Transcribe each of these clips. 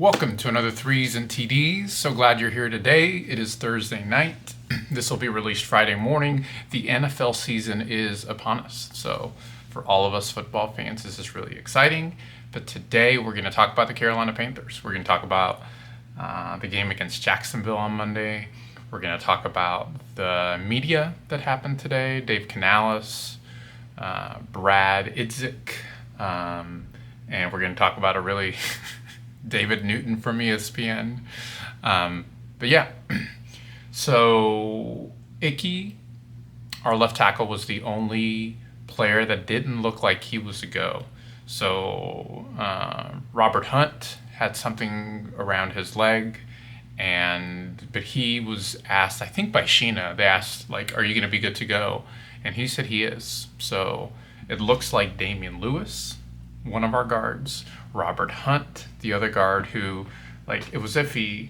Welcome to another Threes and TDs. So glad you're here today. It is Thursday night. This will be released Friday morning. The NFL season is upon us. So for all of us football fans, this is really exciting. But today we're going to talk about the Carolina Panthers. We're going to talk about the game against Jacksonville on Monday. We're going to talk about the media that happened today. Dave Canales, Brad Idzik, and we're going to talk about a really David Newton from ESPN. But yeah, so Icky, our left tackle, was the only player that didn't look like he was a go. So Robert Hunt had something around his leg, but he was asked, I think by Sheena, they asked, like, are you going to be good to go? And he said he is. So it looks like Damian Lewis, one of our guards, Robert Hunt, the other guard, who, like, it was iffy.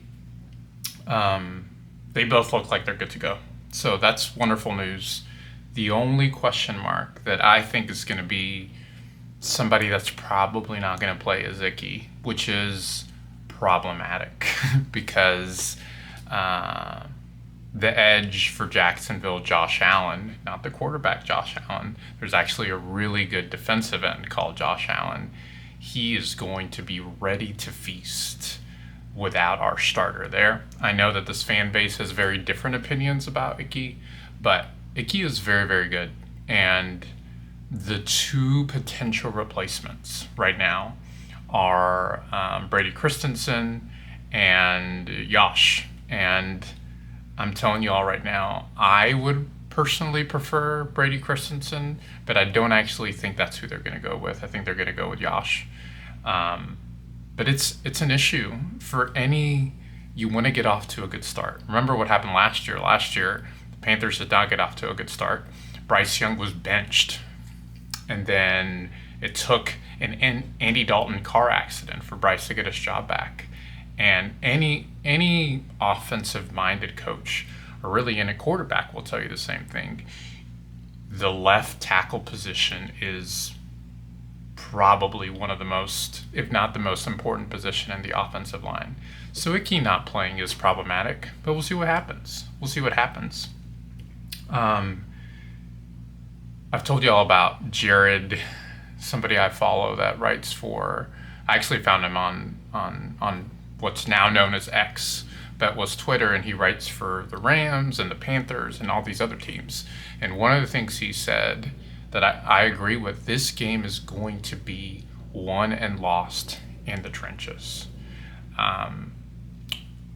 They both look like they're good to go. So that's wonderful news. The only question mark that I think is going to be somebody that's probably not going to play is Icky, which is problematic because the edge for Jacksonville, Josh Allen, not the quarterback Josh Allen, there's actually a really good defensive end called Josh Allen. He is going to be ready to feast without our starter there. I know that this fan base has very different opinions about Icky, but Icky is very, very good. And the two potential replacements right now are Brady Christensen and Yosh. And I'm telling you all right now, I would personally prefer Brady Christensen, but I don't actually think that's who they're going to go with. I think they're going to go with Yosh. But it's an issue for you want to get off to a good start. Remember what happened last year. Last year, the Panthers did not get off to a good start. Bryce Young was benched. And then it took an Andy Dalton car accident for Bryce to get his job back. And any offensive-minded coach, or really any quarterback, will tell you the same thing. The left tackle position is probably one of the most, if not the most important position in the offensive line. So Icky not playing is problematic, but we'll see what happens. I've told you all about Jared, somebody I follow that writes for, I actually found him on what's now known as X, that was Twitter, and he writes for the Rams and the Panthers and all these other teams. And one of the things he said that I agree with, this game is going to be won and lost in the trenches.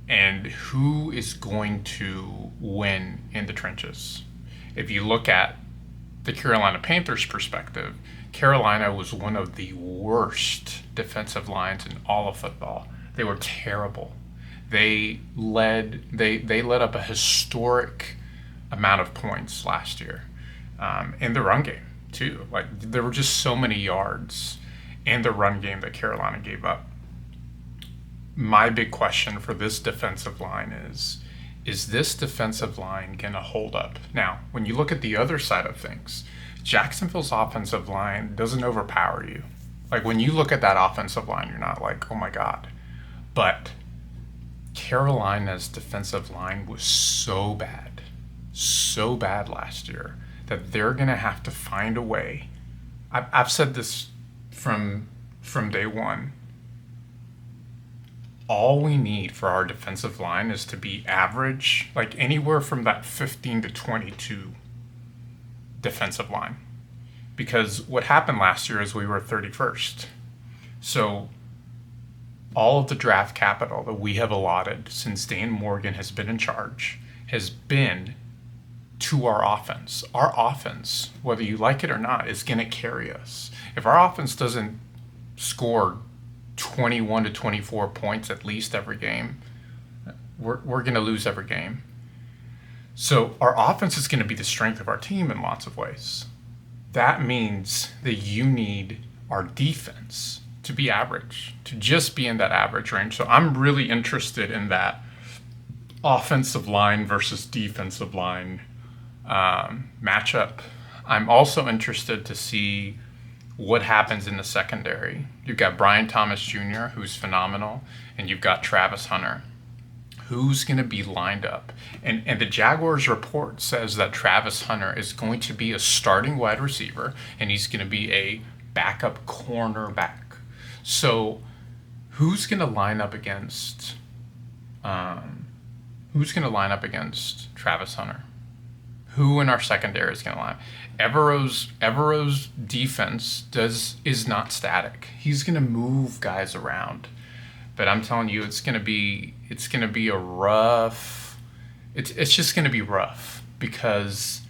And who is going to win in the trenches? If you look at the Carolina Panthers perspective, Carolina was one of the worst defensive lines in all of football. They were terrible. They led up a historic amount of points last year in the run game too. Like, there were just so many yards in the run game that Carolina gave up. My big question for this defensive line is this defensive line going to hold up? Now, when you look at the other side of things, Jacksonville's offensive line doesn't overpower you. Like, when you look at that offensive line, you're not like, oh my God. But Carolina's defensive line was so bad last year that they're going to have to find a way. I've said this from day one. All we need for our defensive line is to be average, like anywhere from that 15 to 22 defensive line. Because what happened last year is we were 31st. So all of the draft capital that we have allotted since Dan Morgan has been in charge has been to our offense. Our offense, whether you like it or not, is going to carry us. If our offense doesn't score 21 to 24 points at least every game, we're going to lose every game. So our offense is going to be the strength of our team in lots of ways. That means that you need our defense to be average, to just be in that average range. So I'm really interested in that offensive line versus defensive line matchup. I'm also interested to see what happens in the secondary? You've got Brian Thomas Jr., who's phenomenal, and you've got Travis Hunter. Who's going to be lined up? And the Jaguars report says that Travis Hunter is going to be a starting wide receiver, and he's going to be a backup cornerback. So who's going to line up against Travis Hunter? Who in our secondary is going to line? Evero's defense is not static. He's going to move guys around. But I'm telling you, it's gonna be a rough. It's just gonna be rough because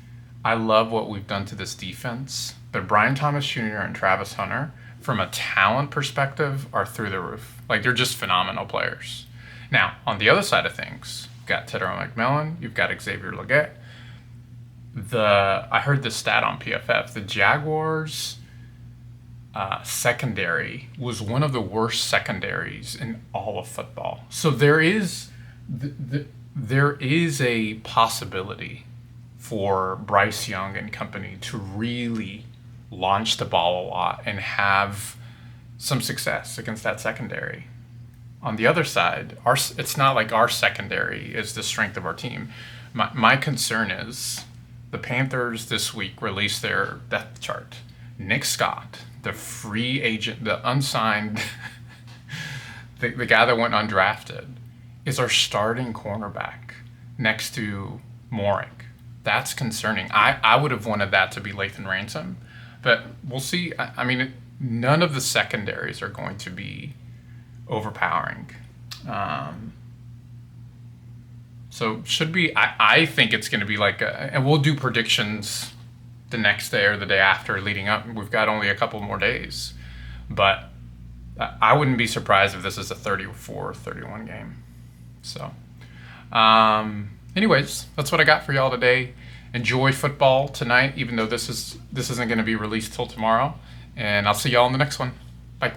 I love what we've done to this defense. But Brian Thomas Jr. and Travis Hunter, from a talent perspective, are through the roof. Like, they're just phenomenal players. Now, on the other side of things, you've got Tedero McMillan, you've got Xavier Legette. I heard this stat on PFF. The Jaguars. Secondary was one of the worst secondaries in all of football. So there is a possibility for Bryce Young and company to really launch the ball a lot and have some success against that secondary. On the other side, it's not like our secondary is the strength of our team. My concern is the Panthers this week released their depth chart. Nick Scott, the free agent, the unsigned, the guy that went undrafted, is our starting cornerback next to Morick. That's concerning. I would have wanted that to be Lathan Ransom, but we'll see. I mean, none of the secondaries are going to be overpowering. So should be. I think it's going to be like, and we'll do predictions the next day or the day after leading up. We've got only a couple more days, but I wouldn't be surprised if this is a 34-31 game. So anyways, that's what I got for y'all today. Enjoy football tonight, even though this isn't going to be released till tomorrow, and I'll see y'all in the next one. Bye.